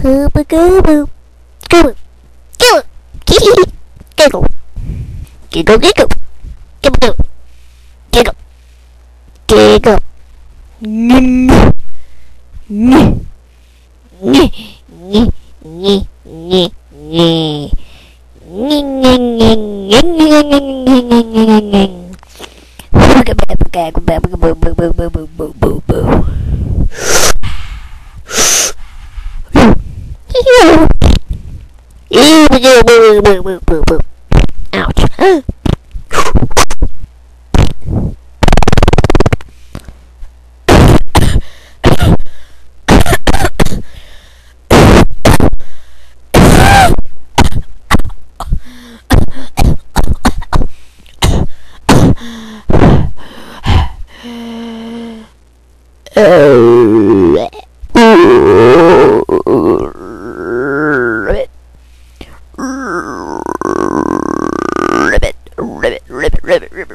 Hooba gooba. Gooba. Gooba. Giggle. Giggle giggle. Giggle. Giggle. Giggle. Ning. Ning. Ning. Ning. Ning. Ning. Ning. Ning ning ning ning ning ning ning ning. Ouch.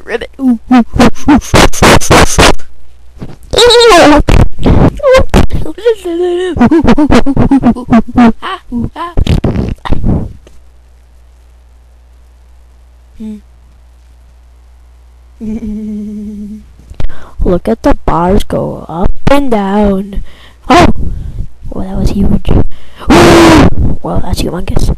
Ribbit. Look at the bars go up and down. Oh! Well, that was huge. Well, that's humongous.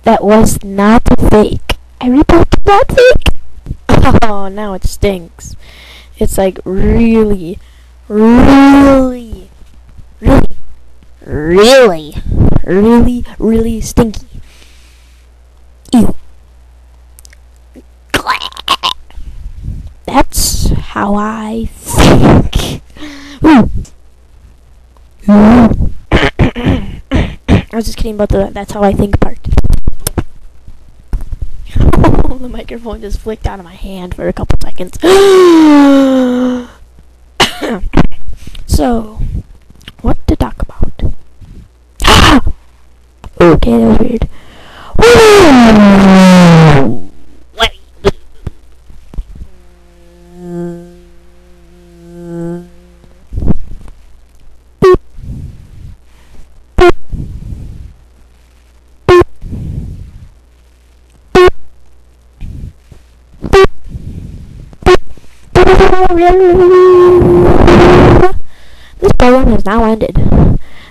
That was not fake. I reported that fake. Oh, now it stinks. It's like really stinky. Ew. That's how I think. I was just kidding about the "that's how I think" part. The microphone just flicked out of my hand for a couple seconds. So, what to talk about? Okay, that was weird. This program has now ended.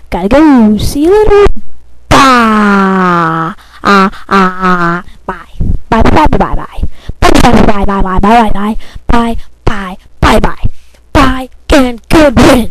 Gotta go. See you later. Bye. Bye. Bye. Bye. Bye. Bye. Bye. Bye. Bye. Bye. Bye. Bye. Bye. Bye. Bye. Bye. Bye. Bye. And good win.